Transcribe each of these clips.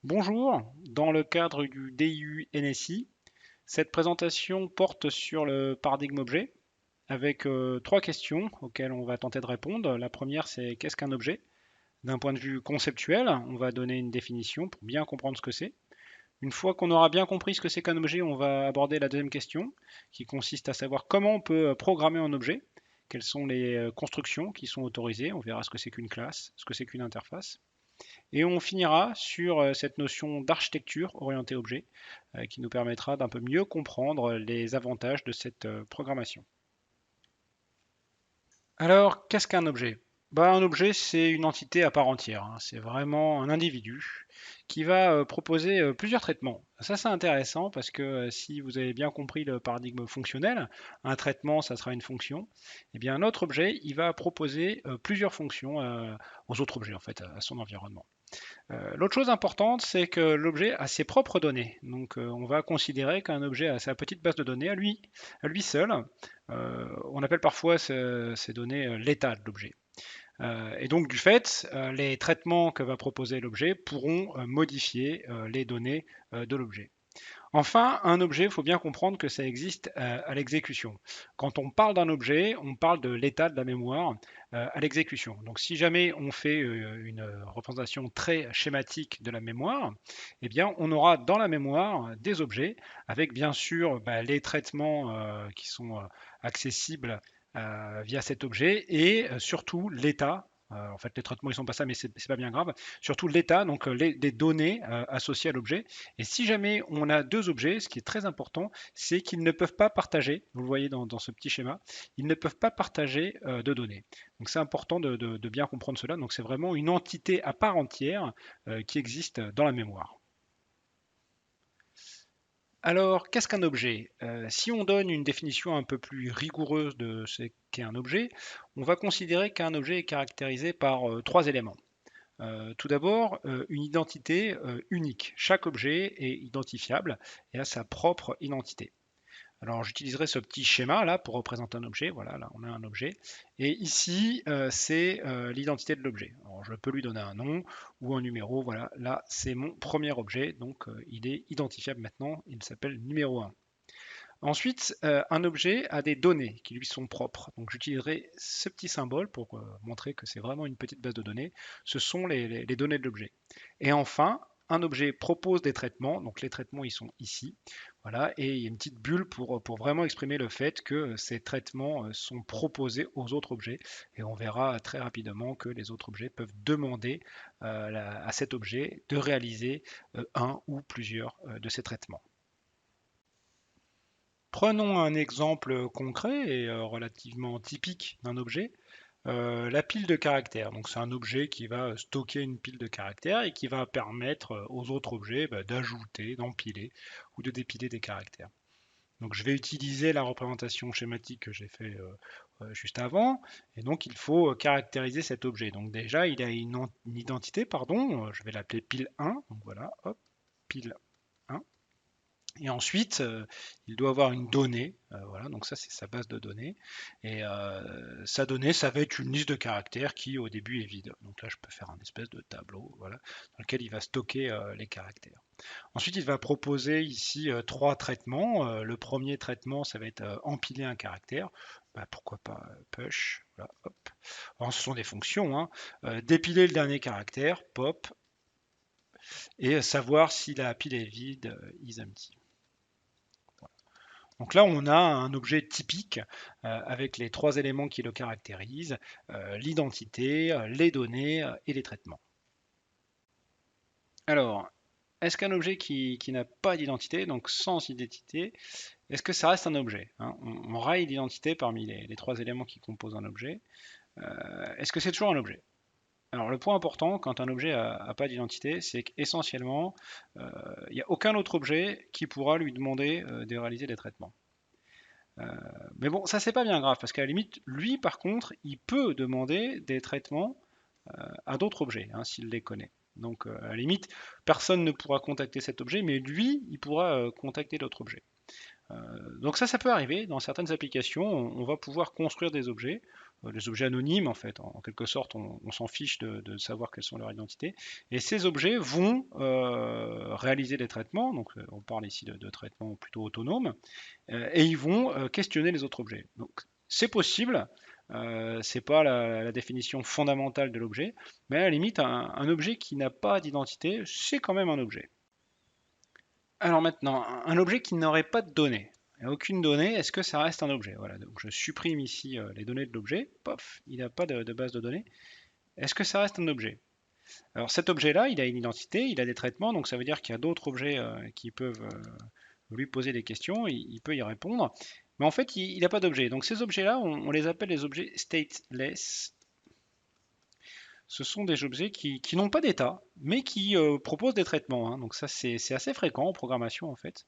Bonjour, dans le cadre du DIU NSI, cette présentation porte sur le paradigme objet avec trois questions auxquelles on va tenter de répondre. La première, c'est qu'est-ce qu'un objet? D'un point de vue conceptuel, on va donner une définition pour bien comprendre ce que c'est. Une fois qu'on aura bien compris ce que c'est qu'un objet, on va aborder la deuxième question qui consiste à savoir comment on peut programmer un objet, quelles sont les constructions qui sont autorisées, on verra ce que c'est qu'une classe, ce que c'est qu'une interface. Et on finira sur cette notion d'architecture orientée objet qui nous permettra d'un peu mieux comprendre les avantages de cette programmation. Alors, qu'est-ce qu'un objet? Un objet, c'est une entité à part entière, hein. C'est vraiment un individu qui va proposer plusieurs traitements. Ça, c'est intéressant parce que si vous avez bien compris le paradigme fonctionnel, un traitement, ça sera une fonction. Eh bien, notre objet, il va proposer plusieurs fonctions aux autres objets, en fait, à son environnement. L'autre chose importante, c'est que l'objet a ses propres données. Donc, on va considérer qu'un objet a sa petite base de données à lui seul. On appelle parfois ces données l'état de l'objet. Et donc, du fait, les traitements que va proposer l'objet pourront modifier les données de l'objet. Enfin, un objet, il faut bien comprendre que ça existe à l'exécution. Quand on parle d'un objet, on parle de l'état de la mémoire à l'exécution. Donc si jamais on fait une représentation très schématique de la mémoire, eh bien on aura dans la mémoire des objets avec bien sûr les traitements qui sont accessibles via cet objet et surtout l'état. En fait, les traitements, ils sont pas ça, mais c'est pas bien grave. Surtout l'état, donc les données associées à l'objet. Et si jamais on a deux objets, ce qui est très important, c'est qu'ils ne peuvent pas partager, vous le voyez dans ce petit schéma, ils ne peuvent pas partager de données. Donc c'est important de bien comprendre cela. Donc c'est vraiment une entité à part entière qui existe dans la mémoire. Alors, qu'est-ce qu'un objet? Si on donne une définition un peu plus rigoureuse de ce qu'est un objet, on va considérer qu'un objet est caractérisé par trois éléments. Tout d'abord, une identité unique. Chaque objet est identifiable et a sa propre identité. Alors j'utiliserai ce petit schéma là pour représenter un objet. Voilà, là on a un objet. Et ici, c'est l'identité de l'objet. Alors je peux lui donner un nom ou un numéro. Voilà, là c'est mon premier objet. Donc il est identifiable maintenant. Il s'appelle numéro 1. Ensuite, un objet a des données qui lui sont propres. Donc j'utiliserai ce petit symbole pour montrer que c'est vraiment une petite base de données. Ce sont les données de l'objet. Et enfin, un objet propose des traitements. Donc les traitements, ils sont ici. Voilà, et il y a une petite bulle pour vraiment exprimer le fait que ces traitements sont proposés aux autres objets. Et on verra très rapidement que les autres objets peuvent demander à cet objet de réaliser un ou plusieurs de ces traitements. Prenons un exemple concret et relativement typique d'un objet, la pile de caractères. Donc c'est un objet qui va stocker une pile de caractères et qui va permettre aux autres objets d'ajouter, d'empiler ou de dépiler des caractères. Donc je vais utiliser la représentation schématique que j'ai fait juste avant, et donc il faut caractériser cet objet. Donc déjà il a une identité, pardon, je vais l'appeler pile 1, donc voilà, hop, pile 1. Et ensuite, il doit avoir une donnée, voilà, donc ça c'est sa base de données. Et sa donnée, ça va être une liste de caractères qui au début est vide. Donc là, je peux faire un espèce de tableau, voilà, dans lequel il va stocker les caractères. Ensuite, il va proposer ici trois traitements. Le premier traitement, ça va être empiler un caractère. Pourquoi pas push, voilà, hop. Alors, ce sont des fonctions, hein. Dépiler le dernier caractère, pop, et savoir si la pile est vide, is empty. Donc là, on a un objet typique avec les trois éléments qui le caractérisent, l'identité, les données et les traitements. Alors, est-ce qu'un objet qui n'a pas d'identité, donc sans identité, est-ce que ça reste un objet, hein? On raille l'identité parmi les trois éléments qui composent un objet. Est-ce que c'est toujours un objet? Alors le point important quand un objet n'a pas d'identité, c'est qu'essentiellement, il n'y a aucun autre objet qui pourra lui demander de réaliser des traitements. Euh, mais bon, ça c'est pas bien grave parce qu'à la limite, lui par contre, il peut demander des traitements à d'autres objets hein, s'il les connaît. Donc à la limite, personne ne pourra contacter cet objet, mais lui, il pourra contacter l'autre objet. Donc ça peut arriver dans certaines applications. On va pouvoir construire des objets anonymes en fait. En quelque sorte, on s'en fiche de savoir quelles sont leurs identités. Et ces objets vont réaliser des traitements. Donc on parle ici de traitements plutôt autonomes. Et ils vont questionner les autres objets. Donc c'est possible. C'est pas la définition fondamentale de l'objet, mais à la limite, un objet qui n'a pas d'identité, c'est quand même un objet. Alors maintenant, un objet qui n'aurait pas de données. Il n'y a aucune donnée, est-ce que ça reste un objet? Voilà, donc je supprime ici les données de l'objet. Pof, il n'a pas de base de données. Est-ce que ça reste un objet? Alors cet objet-là, il a une identité, il a des traitements, donc ça veut dire qu'il y a d'autres objets qui peuvent lui poser des questions, il peut y répondre. Mais en fait, il n'a pas d'objet. Donc ces objets-là, on les appelle les objets stateless. Ce sont des objets qui n'ont pas d'état, mais qui proposent des traitements, hein. Donc ça, c'est assez fréquent en programmation, en fait.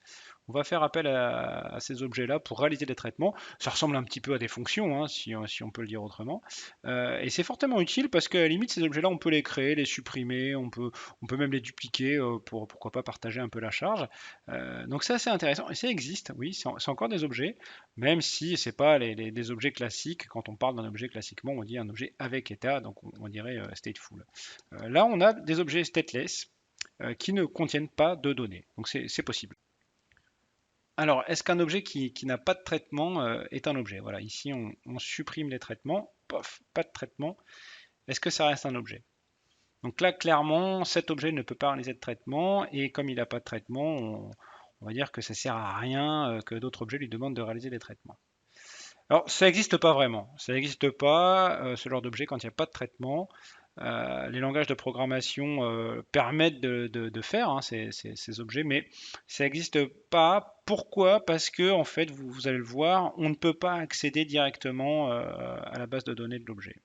On va faire appel à ces objets-là pour réaliser des traitements. Ça ressemble un petit peu à des fonctions, hein, si on peut le dire autrement. Et c'est fortement utile parce qu'à la limite, ces objets-là, on peut les créer, les supprimer, on peut même les dupliquer pour pourquoi pas partager un peu la charge. Donc c'est assez intéressant. Et ça existe, oui, c'est encore des objets, même si c'est pas des objets classiques. Quand on parle d'un objet classiquement, on dit un objet avec état, donc on dirait stateful. Là, on a des objets stateless qui ne contiennent pas de données. Donc c'est possible. Alors, est-ce qu'un objet qui n'a pas de traitement est un objet? Voilà, ici on supprime les traitements, pof, pas de traitement. Est-ce que ça reste un objet? Donc là, clairement, cet objet ne peut pas réaliser de traitement, et comme il n'a pas de traitement, on va dire que ça sert à rien que d'autres objets lui demandent de réaliser des traitements. Alors, ça n'existe pas vraiment. Ça n'existe pas, ce genre d'objet, quand il n'y a pas de traitement. Les langages de programmation permettent de faire hein, ces objets, mais ça n'existe pas. Pourquoi? Parce que, en fait, vous allez le voir, on ne peut pas accéder directement à la base de données de l'objet.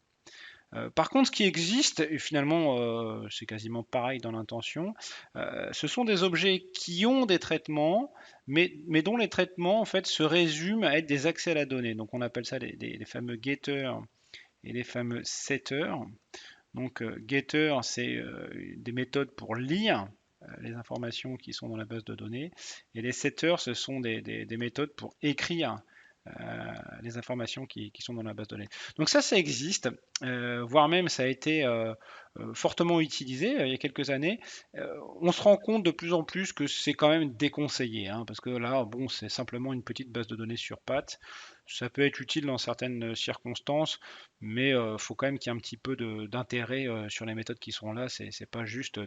Par contre, ce qui existe, et finalement c'est quasiment pareil dans l'intention, ce sont des objets qui ont des traitements, mais dont les traitements en fait se résument à être des accès à la donnée. Donc on appelle ça les fameux getters et les fameux setters. Donc getter, c'est des méthodes pour lire les informations qui sont dans la base de données, et les setters, ce sont des méthodes pour écrire les informations qui sont dans la base de données. Donc ça existe, voire même ça a été fortement utilisé il y a quelques années. On se rend compte de plus en plus que c'est quand même déconseillé, hein, parce que là, bon, c'est simplement une petite base de données sur pattes. Ça peut être utile dans certaines circonstances, mais il faut quand même qu'il y ait un petit peu d'intérêt sur les méthodes qui sont là. C'est pas juste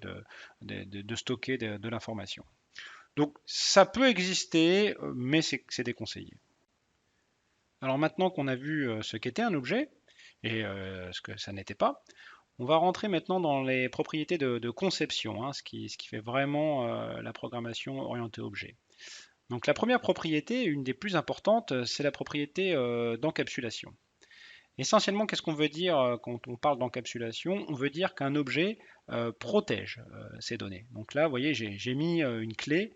de stocker de l'information. Donc ça peut exister, mais c'est déconseillé. Alors maintenant qu'on a vu ce qu'était un objet et ce que ça n'était pas, on va rentrer maintenant dans les propriétés de conception, hein, ce qui fait vraiment la programmation orientée objet. Donc la première propriété, une des plus importantes, c'est la propriété d'encapsulation. Essentiellement, qu'est-ce qu'on veut dire quand on parle d'encapsulation? On veut dire qu'un objet protège ces données. Donc là, vous voyez, j'ai mis une clé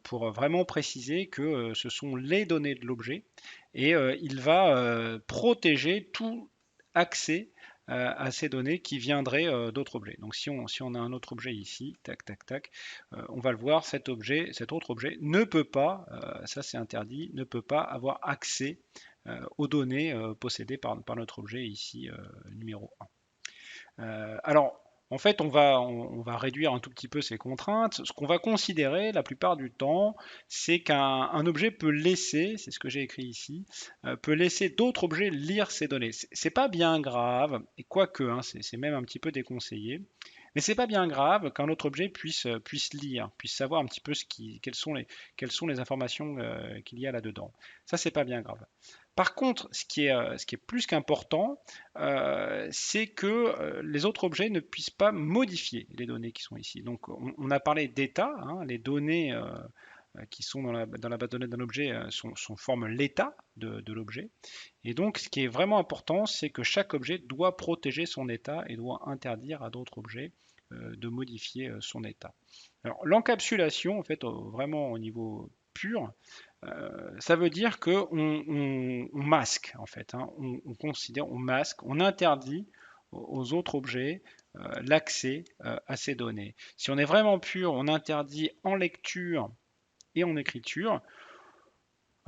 pour vraiment préciser que ce sont les données de l'objet, et il va protéger tout accès à ces données qui viendraient d'autres objets. Donc si on a un autre objet ici, tac, tac, tac, on va le voir, cet autre objet ne peut pas, ça c'est interdit, ne peut pas avoir accès aux données possédées par notre objet ici, numéro 1. Alors, en fait, on va réduire un tout petit peu ces contraintes. Ce qu'on va considérer la plupart du temps, c'est qu'un objet peut laisser, c'est ce que j'ai écrit ici, peut laisser d'autres objets lire ces données. C'est pas bien grave, et quoique, hein, c'est même un petit peu déconseillé. Mais c'est pas bien grave qu'un autre objet puisse lire, puisse savoir un petit peu quelles sont les informations qu'il y a là-dedans. Ça, c'est pas bien grave. Par contre, ce qui est plus qu'important, c'est que les autres objets ne puissent pas modifier les données qui sont ici. Donc, on a parlé d'état, hein, les données qui sont dans la base de données d'un objet forment l'état de l'objet. Et donc, ce qui est vraiment important, c'est que chaque objet doit protéger son état et doit interdire à d'autres objets de modifier son état. Alors, l'encapsulation, en fait, vraiment au niveau pur, ça veut dire que on masque, en fait, hein, on considère, on masque, on interdit aux autres objets l'accès à ces données. Si on est vraiment pur, on interdit en lecture et en écriture.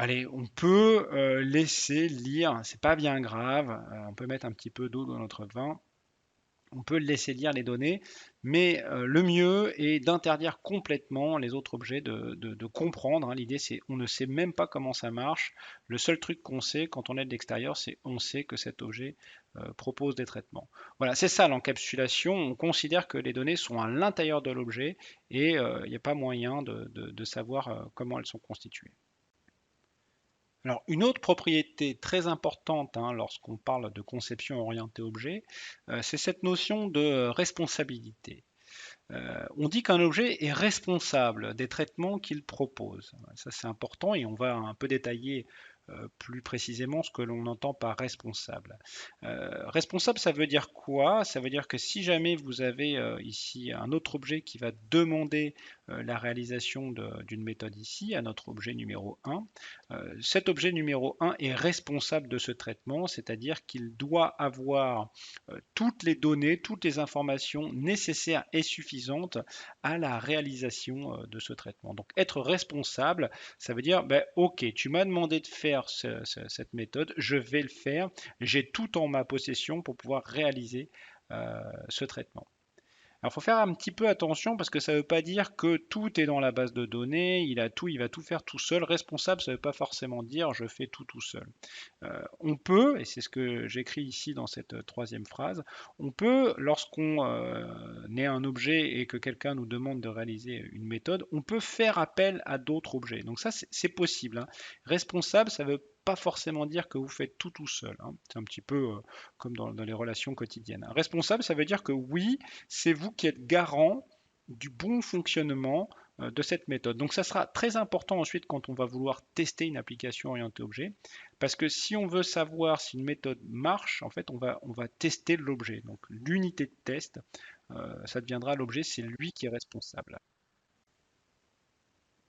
Allez, on peut laisser lire, c'est pas bien grave, on peut mettre un petit peu d'eau dans notre vin. On peut laisser lire les données, mais le mieux est d'interdire complètement les autres objets de comprendre, hein. L'idée, c'est on ne sait même pas comment ça marche. Le seul truc qu'on sait quand on est de l'extérieur, c'est on sait que cet objet propose des traitements. Voilà, c'est ça l'encapsulation. On considère que les données sont à l'intérieur de l'objet et il n'y a pas moyen de savoir comment elles sont constituées. Alors, une autre propriété très importante, hein, lorsqu'on parle de conception orientée objet, c'est cette notion de responsabilité. On dit qu'un objet est responsable des traitements qu'il propose. Ça, c'est important et on va un peu détailler plus précisément ce que l'on entend par responsable. Responsable, ça veut dire quoi? Ça veut dire que si jamais vous avez ici un autre objet qui va demander la réalisation d'une méthode ici, à notre objet numéro 1, cet objet numéro 1 est responsable de ce traitement, c'est-à-dire qu'il doit avoir toutes les données, toutes les informations nécessaires et suffisantes à la réalisation de ce traitement. Donc être responsable, ça veut dire, ben, ok, tu m'as demandé de faire cette méthode, je vais le faire, j'ai tout en ma possession pour pouvoir réaliser ce traitement. Alors, il faut faire un petit peu attention parce que ça ne veut pas dire que tout est dans la base de données, il a tout, il va tout faire tout seul. Responsable, ça ne veut pas forcément dire je fais tout seul. On peut, et c'est ce que j'écris ici dans cette troisième phrase, on peut, lorsqu'on est un objet et que quelqu'un nous demande de réaliser une méthode, on peut faire appel à d'autres objets. Donc ça, c'est possible, hein. Responsable, ça ne veut pas forcément dire que vous faites tout seul, hein. C'est un petit peu comme dans les relations quotidiennes. Responsable, ça veut dire que oui, c'est vous qui êtes garant du bon fonctionnement de cette méthode. Donc ça sera très important ensuite quand on va vouloir tester une application orientée objet. Parce que si on veut savoir si une méthode marche, en fait, on va tester l'objet. Donc l'unité de test, ça deviendra l'objet, c'est lui qui est responsable.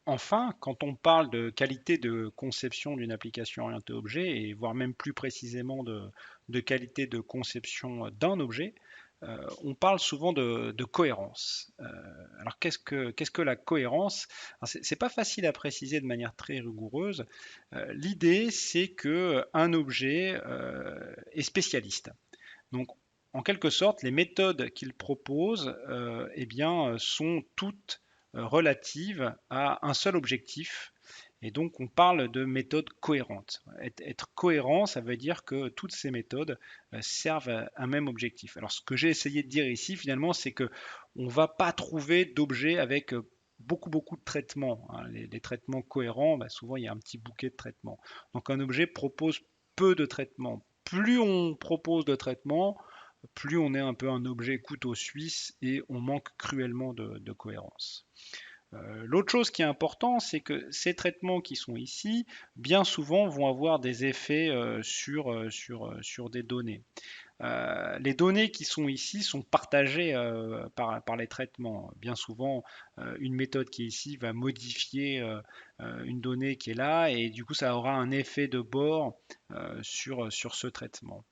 Enfin, quand on parle de qualité de conception d'une application orientée objet, et voire même plus précisément de qualité de conception d'un objet, on parle souvent de cohérence. Alors qu'est-ce que la cohérence? C'est pas facile à préciser de manière très rigoureuse. L'idée, c'est que un objet est spécialiste. Donc, en quelque sorte, les méthodes qu'il propose, eh bien, sont toutes relatives à un seul objectif. Et donc, on parle de méthode cohérente. Être cohérent, ça veut dire que toutes ces méthodes servent à un même objectif. Alors, ce que j'ai essayé de dire ici, finalement, c'est que on ne va pas trouver d'objets avec beaucoup de traitements, hein. Les traitements cohérents, bah, souvent, il y a un petit bouquet de traitements. Donc, un objet propose peu de traitements. Plus on propose de traitements, plus on est un peu un objet couteau suisse et on manque cruellement de cohérence. L'autre chose qui est important, c'est que ces traitements qui sont ici, bien souvent, vont avoir des effets sur des données. Les données qui sont ici sont partagées par les traitements. Bien souvent, une méthode qui est ici va modifier une donnée qui est là et du coup, ça aura un effet de bord sur ce traitement.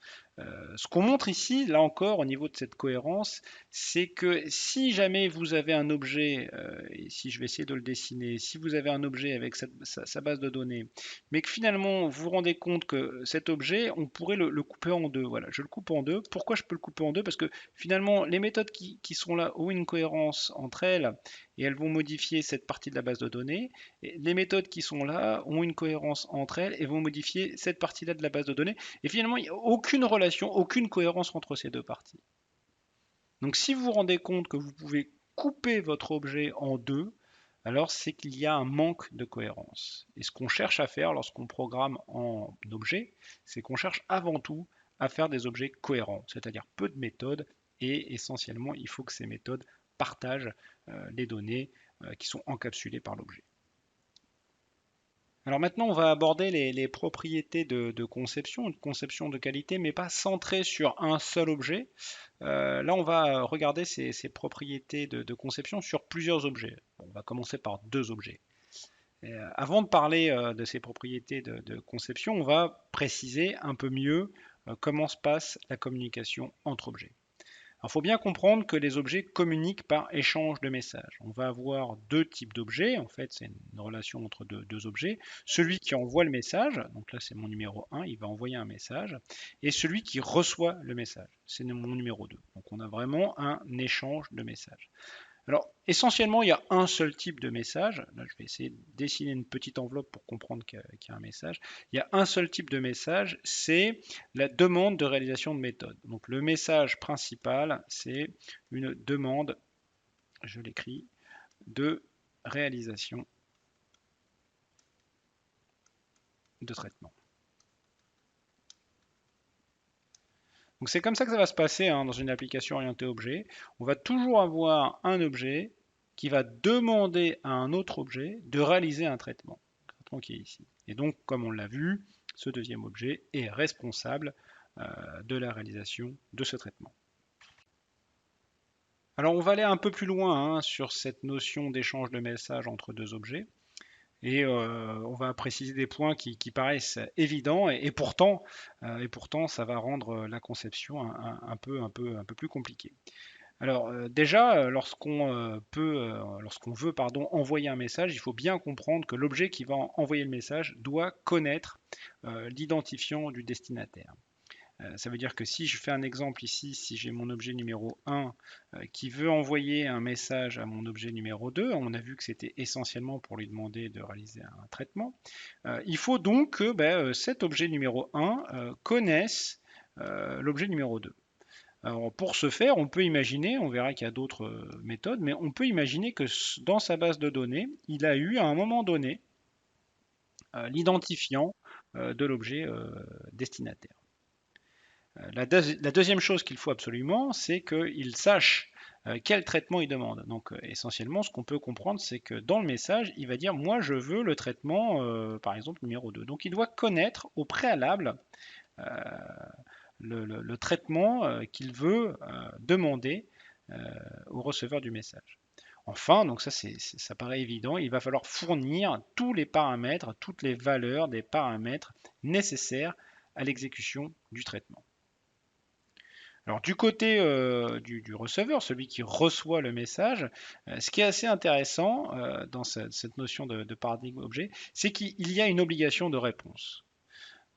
Ce qu'on montre ici, là encore, au niveau de cette cohérence, c'est que si jamais vous avez un objet, et si je vais essayer de le dessiner, si vous avez un objet avec sa base de données, mais que finalement vous vous rendez compte que cet objet, on pourrait le couper en deux. Voilà, je le coupe en deux. Pourquoi je peux le couper en deux? Parce que finalement, les méthodes qui sont là ont une cohérence entre elles et elles vont modifier cette partie de la base de données. Et les méthodes qui sont là ont une cohérence entre elles et vont modifier cette partie-là de la base de données. Et finalement, il n'y a aucune relation, aucune cohérence entre ces deux parties. Donc si vous vous rendez compte que vous pouvez couper votre objet en deux, alors c'est qu'il y a un manque de cohérence. Et ce qu'on cherche à faire lorsqu'on programme en objet, c'est qu'on cherche avant tout à faire des objets cohérents, c'est-à-dire peu de méthodes, et essentiellement, il faut que ces méthodes partagent les données qui sont encapsulées par l'objet. Alors maintenant, on va aborder les propriétés de conception, de conception de qualité, mais pas centrées sur un seul objet. Là, on va regarder ces propriétés de conception sur plusieurs objets. Bon, on va commencer par deux objets. Avant de parler de ces propriétés de conception, on va préciser un peu mieux comment se passe la communication entre objets. Alors, il faut bien comprendre que les objets communiquent par échange de messages. On va avoir deux types d'objets. En fait, c'est une relation entre deux objets. Celui qui envoie le message, donc là c'est mon numéro 1, il va envoyer un message, et celui qui reçoit le message, c'est mon numéro 2. Donc on a vraiment un échange de messages. Alors, essentiellement, il y a un seul type de message. Là, je vais essayer de dessiner une petite enveloppe pour comprendre qu'il y a un message. Il y a un seul type de message, c'est la demande de réalisation de méthode. Donc, le message principal, c'est une demande, je l'écris, de réalisation de traitement. Donc, c'est comme ça que ça va se passer dans une application orientée objet. On va toujours avoir un objet qui va demander à un autre objet de réaliser un traitement. Qui est ici. Et donc, comme on l'a vu, ce deuxième objet est responsable de la réalisation de ce traitement. Alors, on va aller un peu plus loin sur cette notion d'échange de messages entre deux objets. Et on va préciser des points qui paraissent évidents et pourtant, ça va rendre la conception un peu plus compliquée. Alors déjà, lorsqu'on veut envoyer un message, il faut bien comprendre que l'objet qui va envoyer le message doit connaître l'identifiant du destinataire. Ça veut dire que si je fais un exemple ici, si j'ai mon objet numéro 1 qui veut envoyer un message à mon objet numéro 2, on a vu que c'était essentiellement pour lui demander de réaliser un traitement, il faut donc que cet objet numéro 1 connaisse l'objet numéro 2. Alors, pour ce faire, on peut imaginer, on verra qu'il y a d'autres méthodes, mais on peut imaginer que dans sa base de données, il a eu à un moment donné l'identifiant de l'objet destinataire. La deuxième chose qu'il faut absolument, c'est qu'il sache quel traitement il demande. Donc essentiellement, ce qu'on peut comprendre, c'est que dans le message, il va dire, moi je veux le traitement, par exemple, numéro 2. Donc il doit connaître au préalable euh, le traitement qu'il veut demander au receveur du message. Enfin, donc ça paraît évident, il va falloir fournir tous les paramètres, toutes les valeurs des paramètres nécessaires à l'exécution du traitement. Alors du côté du receveur, celui qui reçoit le message, ce qui est assez intéressant dans cette notion de paradigme objet, c'est qu'il y a une obligation de réponse.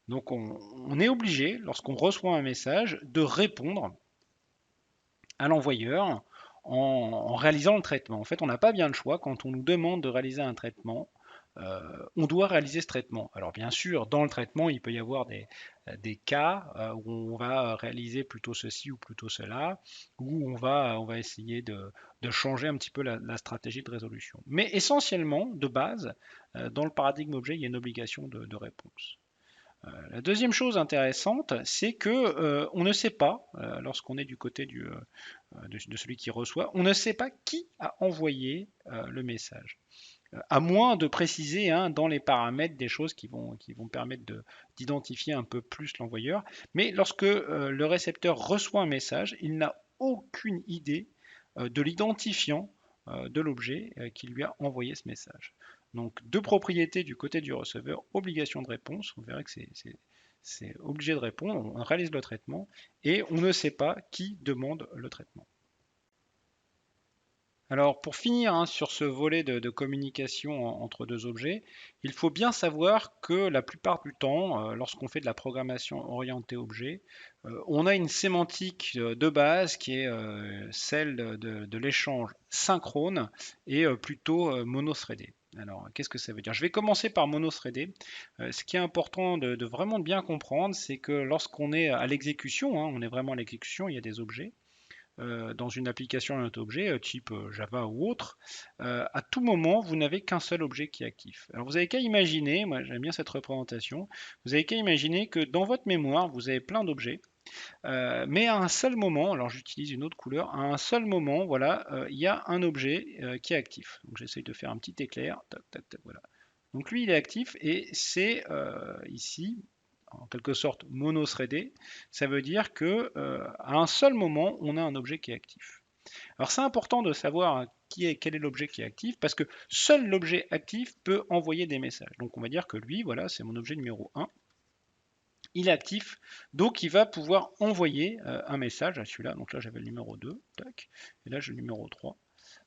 Donc on est obligé, lorsqu'on reçoit un message, de répondre à l'envoyeur en réalisant le traitement. En fait, on n'a pas bien le choix quand on nous demande de réaliser un traitement. On doit réaliser ce traitement. Alors bien sûr, dans le traitement, il peut y avoir des cas où on va réaliser plutôt ceci ou plutôt cela, où on va essayer de changer un petit peu la stratégie de résolution. Mais essentiellement, de base, dans le paradigme objet, il y a une obligation de réponse. La deuxième chose intéressante, c'est que on ne sait pas, lorsqu'on est du côté de celui qui reçoit, on ne sait pas qui a envoyé le message. À moins de préciser dans les paramètres des choses qui vont permettre d'identifier un peu plus l'envoyeur. Mais lorsque le récepteur reçoit un message, il n'a aucune idée de l'identifiant de l'objet qui lui a envoyé ce message. Donc deux propriétés du côté du receveur, obligation de réponse, on verra que c'est obligé de répondre, on réalise le traitement, et on ne sait pas qui demande le traitement. Alors pour finir sur ce volet de communication entre deux objets, il faut bien savoir que la plupart du temps, lorsqu'on fait de la programmation orientée objet, on a une sémantique de base qui est celle de l'échange synchrone et plutôt monothreadé. Alors, qu'est-ce que ça veut dire? Je vais commencer par monothreadé. Ce qui est important de vraiment bien comprendre, c'est que lorsqu'on est à l'exécution, on est vraiment à l'exécution, il y a des objets dans une application à un objet type Java ou autre, à tout moment, vous n'avez qu'un seul objet qui est actif. Alors vous avez qu'à imaginer, moi j'aime bien cette représentation, vous avez qu'à imaginer que dans votre mémoire, vous avez plein d'objets, mais à un seul moment, alors j'utilise une autre couleur, à un seul moment, voilà, il y a un objet qui est actif. Donc j'essaye de faire un petit éclair, tac, tac, tac, voilà. Donc lui, il est actif et c'est ici, en quelque sorte mono-threadé, ça veut dire que à un seul moment, on a un objet qui est actif. Alors c'est important de savoir quel est l'objet qui est actif, parce que seul l'objet actif peut envoyer des messages. Donc on va dire que lui, voilà, c'est mon objet numéro 1. il est actif, donc il va pouvoir envoyer un message à celui-là. Donc là, j'avais le numéro 2, tac, et là, j'ai le numéro 3.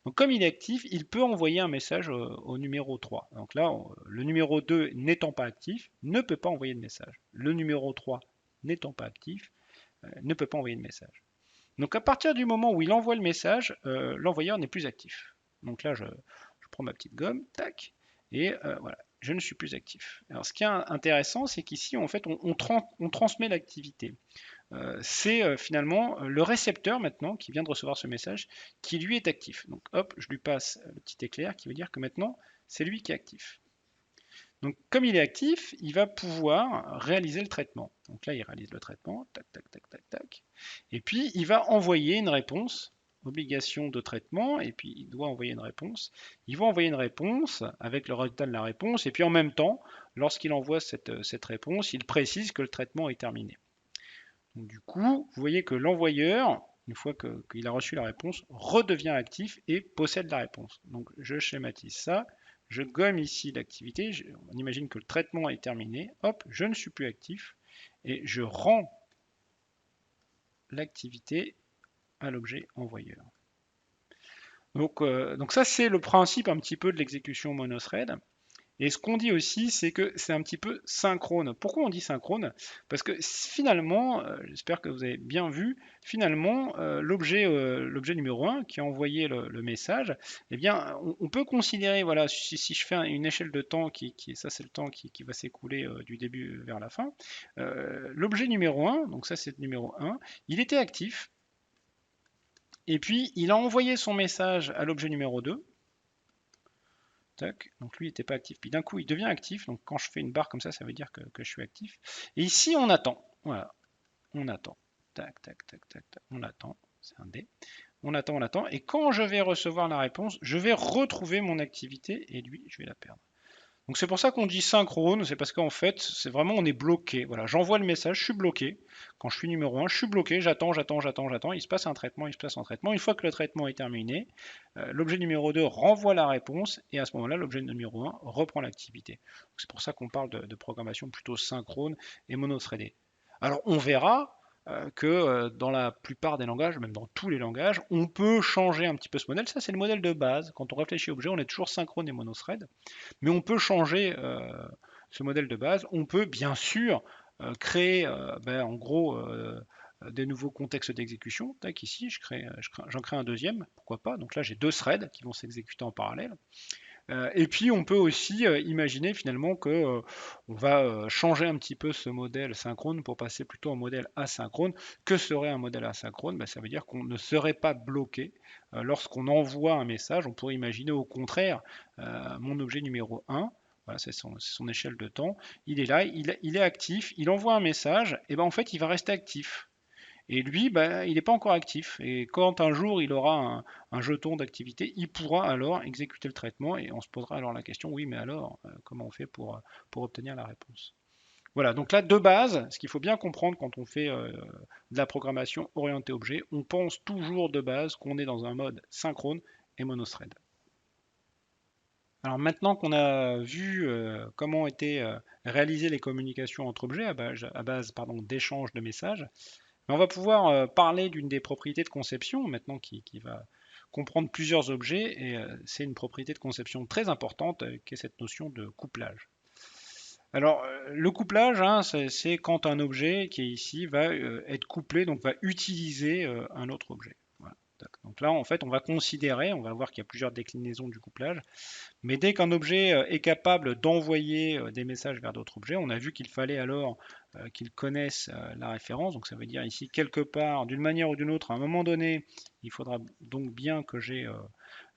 Donc comme il est actif, il peut envoyer un message au numéro 3. Donc là, le numéro 2 n'étant pas actif, ne peut pas envoyer de message. Le numéro 3 n'étant pas actif, ne peut pas envoyer de message. Donc à partir du moment où il envoie le message, l'envoyeur n'est plus actif. Donc là, je prends ma petite gomme, tac, et voilà, je ne suis plus actif. Alors ce qui est intéressant, c'est qu'ici, en fait, on transmet l'activité. C'est finalement le récepteur maintenant qui vient de recevoir ce message qui lui est actif. Donc hop, je lui passe le petit éclair qui veut dire que maintenant, c'est lui qui est actif. Donc, comme il est actif, il va pouvoir réaliser le traitement. Donc là, il réalise le traitement, tac, tac, tac, tac, tac. Et puis, il va envoyer une réponse, obligation de traitement, et puis il doit envoyer une réponse. Il va envoyer une réponse avec le résultat de la réponse, et puis en même temps, lorsqu'il envoie cette réponse, il précise que le traitement est terminé. Donc, du coup, vous voyez que l'envoyeur, une fois qu'il a reçu la réponse, redevient actif et possède la réponse. Donc, je schématise ça. Je gomme ici l'activité. On imagine que le traitement est terminé. Hop, je ne suis plus actif. Et je rends l'activité à l'objet envoyeur. Donc ça, c'est le principe un petit peu de l'exécution monothread. Et ce qu'on dit aussi, c'est que c'est un petit peu synchrone. Pourquoi on dit synchrone? Parce que finalement, j'espère que vous avez bien vu, finalement, l'objet numéro 1 qui a envoyé le message, eh bien, on peut considérer, voilà, si je fais une échelle de temps, ça c'est le temps qui va s'écouler du début vers la fin, l'objet numéro 1, donc ça c'est le numéro 1, il était actif, et puis il a envoyé son message à l'objet numéro 2, tac. Donc lui, il n'était pas actif. Puis d'un coup, il devient actif. Donc quand je fais une barre comme ça veut dire que je suis actif. Et ici, on attend. Voilà, on attend. Tac, tac, tac, tac, tac. On attend. C'est un D. On attend, on attend. Et quand je vais recevoir la réponse, je vais retrouver mon activité et lui, je vais la perdre. Donc c'est pour ça qu'on dit synchrone, c'est parce qu'en fait, c'est vraiment on est bloqué. Voilà, j'envoie le message, je suis bloqué. Quand je suis numéro 1, je suis bloqué, j'attends, il se passe un traitement, il se passe un traitement. Une fois que le traitement est terminé, l'objet numéro 2 renvoie la réponse et à ce moment-là, l'objet numéro 1 reprend l'activité. C'est pour ça qu'on parle de programmation plutôt synchrone et monothreadée. Alors on verra que dans la plupart des langages, même dans tous les langages, on peut changer un petit peu ce modèle. Ça, c'est le modèle de base. Quand on réfléchit objet, on est toujours synchrone et monothread. Mais on peut changer ce modèle de base. On peut bien sûr créer en gros des nouveaux contextes d'exécution. Tac, ici, j'en crée un deuxième, pourquoi pas. Donc là, j'ai deux threads qui vont s'exécuter en parallèle. Et puis on peut aussi imaginer finalement que on va changer un petit peu ce modèle synchrone pour passer plutôt en modèle asynchrone. Que serait un modèle asynchrone? Ben, ça veut dire qu'on ne serait pas bloqué lorsqu'on envoie un message. On pourrait imaginer au contraire mon objet numéro 1. Voilà, c'est son échelle de temps. Il est là, il est actif, il envoie un message, et ben en fait il va rester actif. Et lui, bah, il n'est pas encore actif. Et quand un jour il aura un jeton d'activité, il pourra alors exécuter le traitement et on se posera alors la question, oui, mais alors, comment on fait pour obtenir la réponse? Voilà, donc là, de base, ce qu'il faut bien comprendre quand on fait de la programmation orientée objet, on pense toujours de base qu'on est dans un mode synchrone et monothread. Alors maintenant qu'on a vu comment étaient réalisées les communications entre objets à base d'échanges de messages, mais on va pouvoir parler d'une des propriétés de conception maintenant qui va comprendre plusieurs objets et c'est une propriété de conception très importante qui est cette notion de couplage. Alors le couplage, hein, c'est quand un objet qui est ici va être couplé, donc va utiliser un autre objet. Voilà. Donc là, en fait, on va considérer, on va voir qu'il y a plusieurs déclinaisons du couplage. Mais dès qu'un objet est capable d'envoyer des messages vers d'autres objets, on a vu qu'il fallait alors qu'il connaisse la référence. Donc ça veut dire ici quelque part, d'une manière ou d'une autre, à un moment donné, il faudra donc bien que j'ai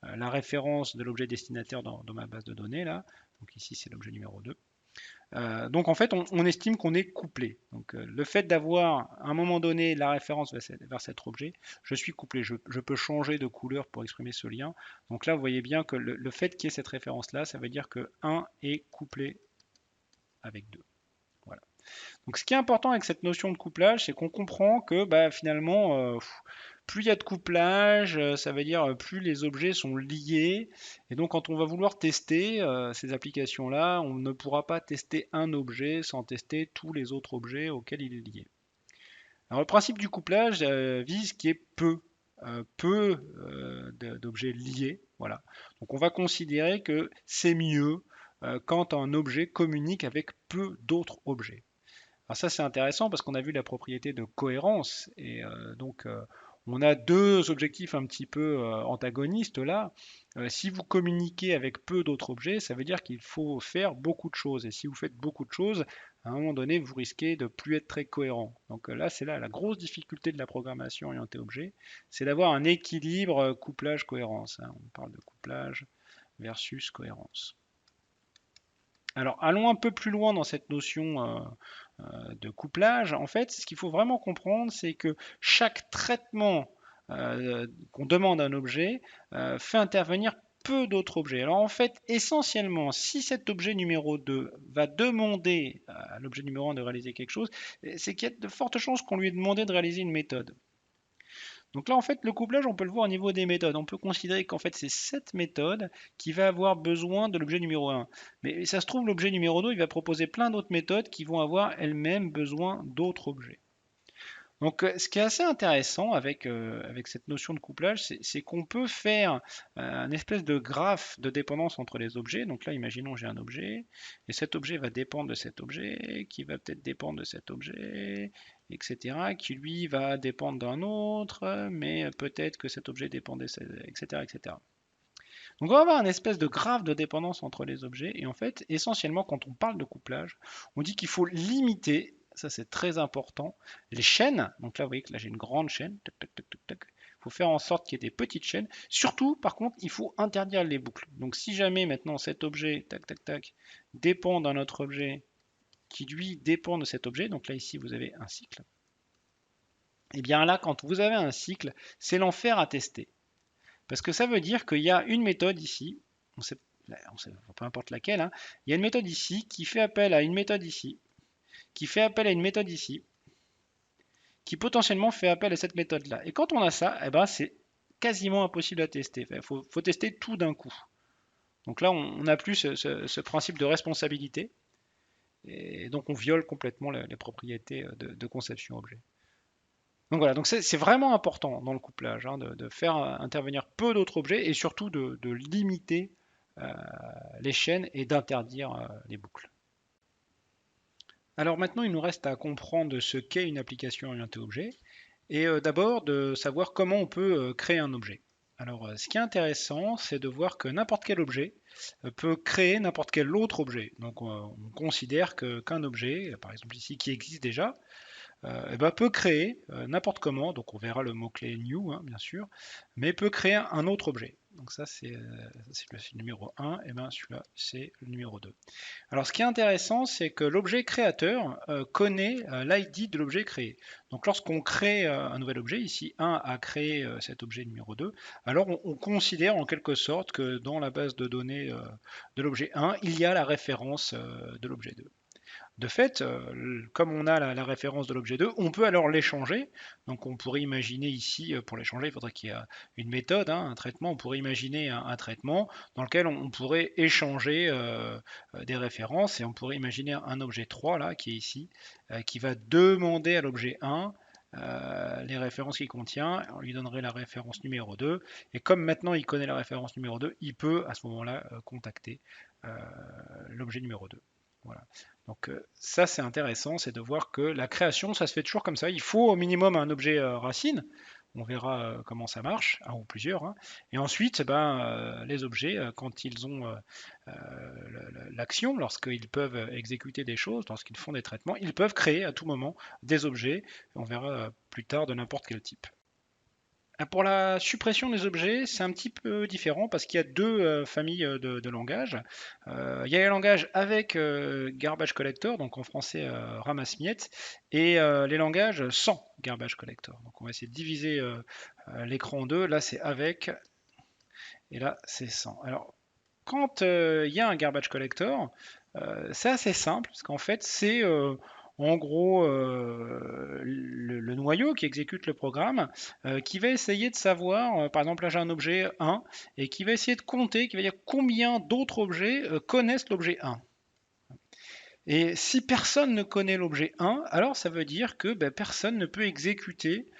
la référence de l'objet destinataire dans ma base de données là. Donc ici c'est l'objet numéro 2. Donc en fait, on estime qu'on est couplé. Donc le fait d'avoir à un moment donné la référence vers cet objet, je suis couplé. Je peux changer de couleur pour exprimer ce lien. Donc là, vous voyez bien que le fait qu'il y ait cette référence-là, ça veut dire que 1 est couplé avec 2. Voilà. Donc ce qui est important avec cette notion de couplage, c'est qu'on comprend que bah, finalement, Plus il y a de couplage, ça veut dire plus les objets sont liés. Et donc quand on va vouloir tester ces applications-là, on ne pourra pas tester un objet sans tester tous les autres objets auxquels il est lié. Alors le principe du couplage vise qu'il y ait peu d'objets liés. Voilà. Donc on va considérer que c'est mieux quand un objet communique avec peu d'autres objets. Alors ça c'est intéressant parce qu'on a vu la propriété de cohérence et on a deux objectifs un petit peu antagonistes là. Si vous communiquez avec peu d'autres objets, ça veut dire qu'il faut faire beaucoup de choses. Et si vous faites beaucoup de choses, à un moment donné, vous risquez de plus être très cohérent. Donc là, c'est là la grosse difficulté de la programmation orientée objet, c'est d'avoir un équilibre couplage-cohérence, hein. On parle de couplage versus cohérence. Alors, allons un peu plus loin dans cette notion de couplage. En fait, ce qu'il faut vraiment comprendre, c'est que chaque traitement qu'on demande à un objet fait intervenir peu d'autres objets. Alors en fait, essentiellement, si cet objet numéro 2 va demander à l'objet numéro 1 de réaliser quelque chose, c'est qu'il y a de fortes chances qu'on lui ait demandé de réaliser une méthode. Donc là, en fait, le couplage, on peut le voir au niveau des méthodes. On peut considérer qu'en fait, c'est cette méthode qui va avoir besoin de l'objet numéro 1. Mais ça se trouve, l'objet numéro 2, il va proposer plein d'autres méthodes qui vont avoir elles-mêmes besoin d'autres objets. Donc, ce qui est assez intéressant avec cette notion de couplage, c'est qu'on peut faire un espèce de graphe de dépendance entre les objets. Donc là, imaginons j'ai un objet, et cet objet va dépendre de cet objet, qui va peut-être dépendre de cet objet, etc., qui lui va dépendre d'un autre, mais peut-être que cet objet dépend de etc., etc. Donc on va avoir une espèce de graphe de dépendance entre les objets, et en fait, essentiellement, quand on parle de couplage, on dit qu'il faut limiter, ça c'est très important, les chaînes. Donc là, vous voyez que là j'ai une grande chaîne, tac, tac, tac, tac, tac. Il faut faire en sorte qu'il y ait des petites chaînes. Surtout, par contre, il faut interdire les boucles. Donc si jamais maintenant cet objet, tac, tac, tac, dépend d'un autre objet qui lui dépend de cet objet, donc là ici vous avez un cycle, et bien là, quand vous avez un cycle, c'est l'enfer à tester. Parce que ça veut dire qu'il y a une méthode ici, peu importe laquelle, hein, il y a une méthode ici qui fait appel à une méthode ici, qui fait appel à une méthode ici, qui potentiellement fait appel à cette méthode-là. Et quand on a ça, eh ben, c'est quasiment impossible à tester. Il faut tester tout d'un coup. Donc là, on n'a plus ce principe de responsabilité, et donc on viole complètement les propriétés de conception objet. Donc voilà, donc c'est vraiment important dans le couplage de faire intervenir peu d'autres objets et surtout de limiter euh, les chaînes et d'interdire les boucles. Alors maintenant, il nous reste à comprendre ce qu'est une application orientée objet et d'abord de savoir comment on peut créer un objet. Alors ce qui est intéressant, c'est de voir que n'importe quel objet peut créer n'importe quel autre objet. Donc on considère qu'un objet, par exemple ici, qui existe déjà, eh ben, peut créer n'importe comment, donc on verra le mot-clé new, hein, bien sûr, mais peut créer un autre objet. Donc ça c'est le numéro 1, et ben celui-là c'est le numéro 2. Alors ce qui est intéressant, c'est que l'objet créateur connaît l'ID de l'objet créé. Donc lorsqu'on crée un nouvel objet, ici 1 a créé cet objet numéro 2, alors on considère en quelque sorte que dans la base de données de l'objet 1, il y a la référence de l'objet 2. De fait, comme on a la référence de l'objet 2, on peut alors l'échanger. Donc on pourrait imaginer ici, pour l'échanger, il faudrait qu'il y ait une méthode, hein, un traitement. On pourrait imaginer un traitement dans lequel on pourrait échanger des références et on pourrait imaginer un objet 3 là, qui est ici, qui va demander à l'objet 1 les références qu'il contient, on lui donnerait la référence numéro 2, et comme maintenant il connaît la référence numéro 2, il peut à ce moment-là contacter l'objet numéro 2. Voilà. Donc ça c'est intéressant, c'est de voir que la création ça se fait toujours comme ça. Il faut au minimum un objet racine. On verra comment ça marche, un ou plusieurs, hein. Et ensuite, ben, les objets, quand ils ont l'action, lorsqu'ils peuvent exécuter des choses, lorsqu'ils font des traitements, ils peuvent créer à tout moment des objets. On verra plus tard de n'importe quel type. Pour la suppression des objets, c'est un petit peu différent parce qu'il y a deux familles de langages. Il y a les langages avec garbage collector, donc en français ramasse-miettes, et les langages sans garbage collector. Donc on va essayer de diviser l'écran en deux. Là c'est avec et là c'est sans. Alors quand il y a un garbage collector, c'est assez simple parce qu'en fait c'est en gros le noyau qui exécute le programme, qui va essayer de savoir, par exemple là j'ai un objet 1, et qui va essayer de compter, qui va dire combien d'autres objets connaissent l'objet 1. Et si personne ne connaît l'objet 1, alors ça veut dire que ben, personne ne peut exécuter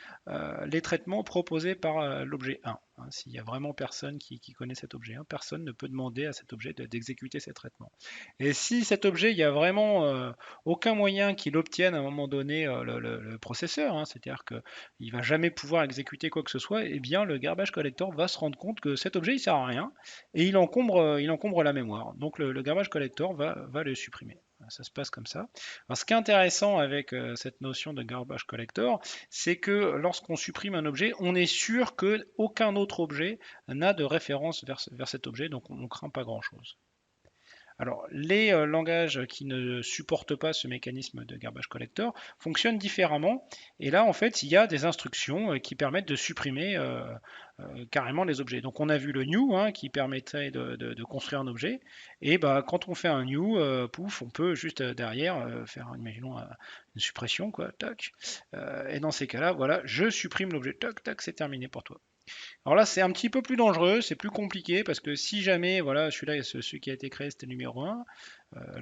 les traitements proposés par l'objet 1. Hein. S'il y a vraiment personne qui connaît cet objet 1, personne ne peut demander à cet objet d'exécuter ces traitements. Et si cet objet, il n'y a vraiment aucun moyen qu'il obtienne à un moment donné le processeur, hein, c'est-à-dire qu'il ne va jamais pouvoir exécuter quoi que ce soit, eh bien le garbage collector va se rendre compte que cet objet, il ne sert à rien, et il encombre la mémoire. Donc le garbage collector va le supprimer. Ça se passe comme ça. Alors, ce qui est intéressant avec cette notion de garbage collector, c'est que lorsqu'on supprime un objet, on est sûr qu'aucun autre objet n'a de référence vers cet objet, donc on ne craint pas grand-chose. Alors, les langages qui ne supportent pas ce mécanisme de garbage collector fonctionnent différemment. Et là, en fait, il y a des instructions qui permettent de supprimer carrément les objets. Donc, on a vu le new hein, qui permettrait de construire un objet. Et bah, quand on fait un new, pouf, on peut juste derrière faire, imaginons, une suppression, quoi, tac. Et dans ces cas-là, voilà, je supprime l'objet, tac, tac, c'est terminé pour toi. Alors là, c'est un petit peu plus dangereux, c'est plus compliqué parce que si jamais, voilà, celui-là, celui qui a été créé, c'était le numéro 1.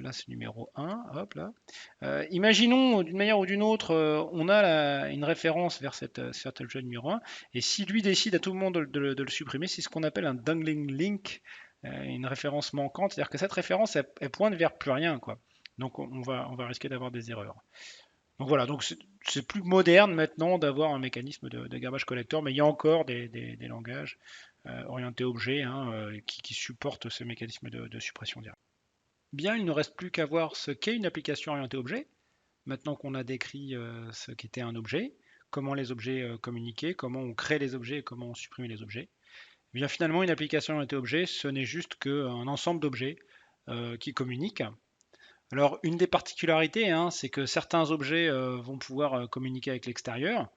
Là, c'est le numéro 1. Hop là. Imaginons d'une manière ou d'une autre, on a une référence vers cet objet numéro 1. Et si lui décide à tout moment de le supprimer, c'est ce qu'on appelle un dangling link, une référence manquante. C'est-à-dire que cette référence, elle pointe vers plus rien, quoi. Donc on va risquer d'avoir des erreurs. Donc voilà, donc c'est plus moderne maintenant d'avoir un mécanisme de garbage collector, mais il y a encore des langages orientés objets hein, qui supportent ce mécanisme de suppression directe. Bien, il ne reste plus qu'à voir ce qu'est une application orientée objet. Maintenant qu'on a décrit ce qu'était un objet, comment les objets communiquaient, comment on crée les objets et comment on supprime les objets. Eh bien finalement, une application orientée objet, ce n'est juste qu'un ensemble d'objets qui communiquent. Alors, une des particularités, hein, c'est que certains objets vont pouvoir communiquer avec l'extérieur.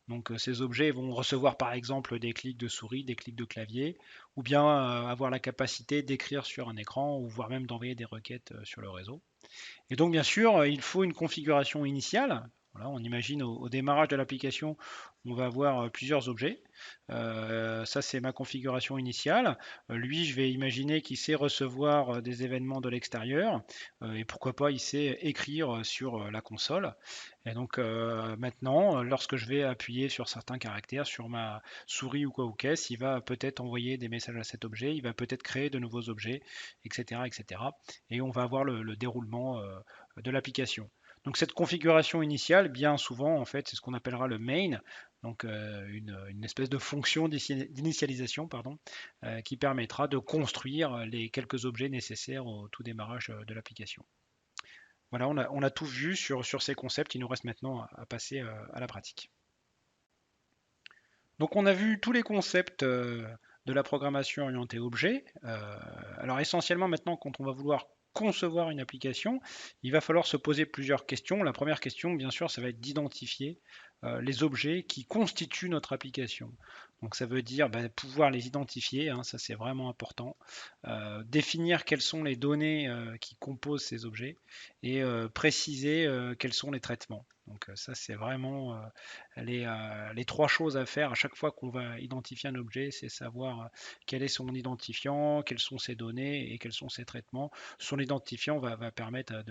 Donc, ces objets vont recevoir par exemple des clics de souris, des clics de clavier, ou bien avoir la capacité d'écrire sur un écran, ou voire même d'envoyer des requêtes sur le réseau. Et donc, bien sûr, il faut une configuration initiale. Voilà, on imagine au démarrage de l'application, on va avoir plusieurs objets. Ça, c'est ma configuration initiale. Lui, je vais imaginer qu'il sait recevoir des événements de l'extérieur et pourquoi pas, il sait écrire sur la console. Et donc maintenant, lorsque je vais appuyer sur certains caractères, sur ma souris ou quoi ou qu'est-ce, il va peut-être envoyer des messages à cet objet, il va peut-être créer de nouveaux objets, etc., etc. Et on va avoir le déroulement de l'application. Donc cette configuration initiale, bien souvent, en fait, c'est ce qu'on appellera le main, donc une espèce de fonction d'initialisation, pardon, qui permettra de construire les quelques objets nécessaires au tout démarrage de l'application. Voilà, on a tout vu sur ces concepts, il nous reste maintenant à passer à la pratique. Donc on a vu tous les concepts de la programmation orientée objet. Alors essentiellement maintenant, quand on va vouloir concevoir une application, il va falloir se poser plusieurs questions. La première question, bien sûr, ça va être d'identifier les objets qui constituent notre application. Donc ça veut dire pouvoir les identifier, hein, ça c'est vraiment important. Définir quelles sont les données qui composent ces objets et préciser quels sont les traitements. Donc ça c'est vraiment les trois choses à faire à chaque fois qu'on va identifier un objet, c'est savoir quel est son identifiant, quelles sont ses données et quels sont ses traitements. Son identifiant va permettre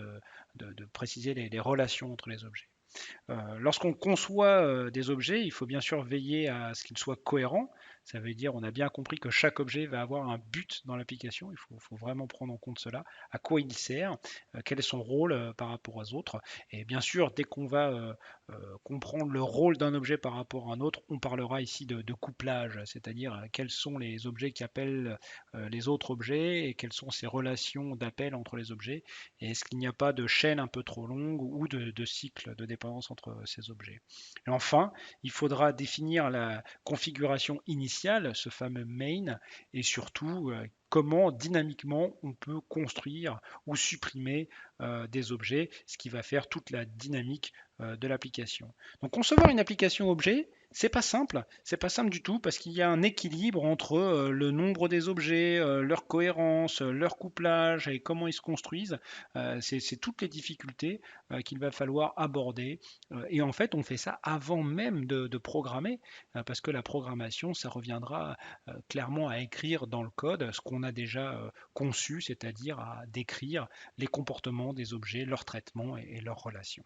de préciser les relations entre les objets. Lorsqu'on conçoit des objets, il faut bien sûr veiller à ce qu'ils soient cohérents. Ça veut dire, on a bien compris que chaque objet va avoir un but dans l'application. Il faut vraiment prendre en compte cela. À quoi il sert, quel est son rôle par rapport aux autres. Et bien sûr, dès qu'on va comprendre le rôle d'un objet par rapport à un autre, on parlera ici de couplage, c'est-à-dire quels sont les objets qui appellent les autres objets et quelles sont ces relations d'appel entre les objets. Et est-ce qu'il n'y a pas de chaîne un peu trop longue ou de cycle de dépendance entre ces objets. Et enfin, il faudra définir la configuration initiale, ce fameux main, et surtout comment dynamiquement on peut construire ou supprimer des objets, ce qui va faire toute la dynamique de l'application. Donc concevoir une application objet, C'est pas simple du tout parce qu'il y a un équilibre entre le nombre des objets, leur cohérence, leur couplage et comment ils se construisent. C'est toutes les difficultés qu'il va falloir aborder. Et en fait, on fait ça avant même de programmer, parce que la programmation, ça reviendra clairement à écrire dans le code ce qu'on a déjà conçu, c'est-à-dire à décrire les comportements des objets, leur traitement et leurs relations.